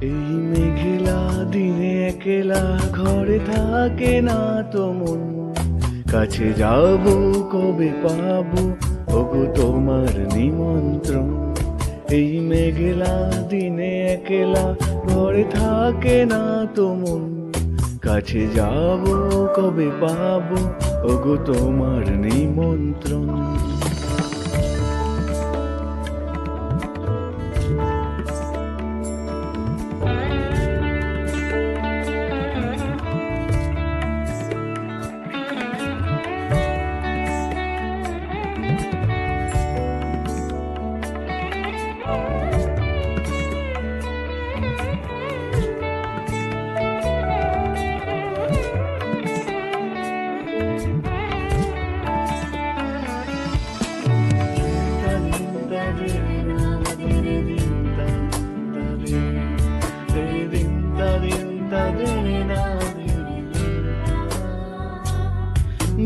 এই মেঘলা দিনে একলা ঘরে থাকে না তো মন, কাছে যাব কবে পাবো ওগো তোমার নিমন্ত্রণ। এই মেঘলা দিনে একলা ঘরে থাকে না তো মন, কাছে যাব কবে পাবো ওগো তোমার নিমন্ত্রণ।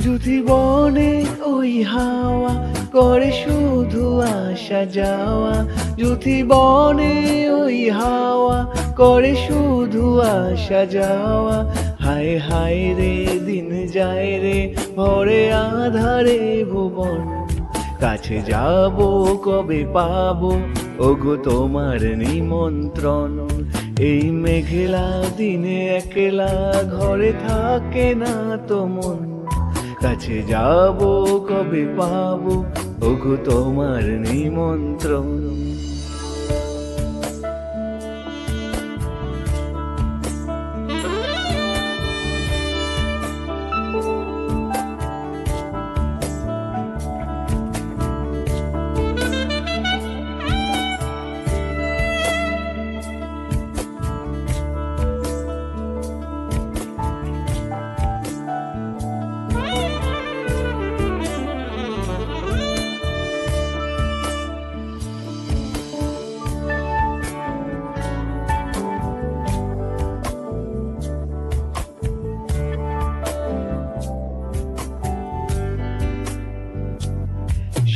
যদি বনে ওই হাওয়া করে শুধু আসা যাওয়া, যদি বনে ওই হাওয়া করে শুধু আসা যাওয়া, হায় হায় রে দিন যায় রে ভরে আধারে ভুবন, কাছে যাব কবে পাবো ওগো তোমার নিমন্ত্রণ। এই মেঘলা দিনে একলা ঘরে থাকে না তো মন, কাছে যাব কবে পাবো ওগো তোমার নিমন্ত্রণ।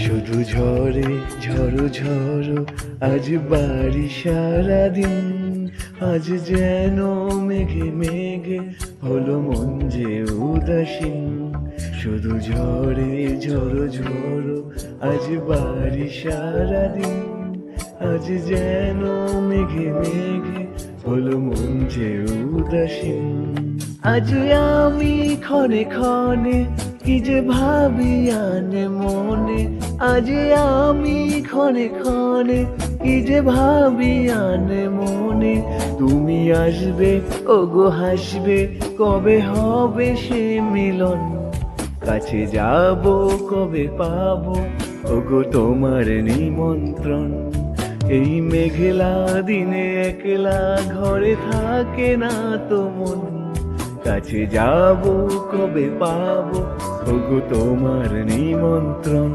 শুধু ঝরে ঝড়ো ঝড়ো আজ বাড়ি সারাদিন, আজ যেন মেঘে মেঘে হলো মন যে উদাসীন। শুধু ঝরে ঝড়ো ঝড়ো আজ বাড়ি সারাদিন, আজ যেন মেঘে মেঘে হলো মন যে উদাসীন। আজ আমি ক্ষণে ক্ষণে কি যে ভাবি আনে মনে, আজ আমি ক্ষণে ক্ষণে কি যে ভাবি আনে মনে। তুমি আসবে ওগো হাসবে কবে হবে সে মিলন, কাছে যাব কবে পাবো ওগো তোমার নিমন্ত্রণ। এই মেঘলা দিনে একলা ঘরে থাকে না তো মন, কাছে যাব কবে পাবো ওগো তোমার নিমন্ত্রণ।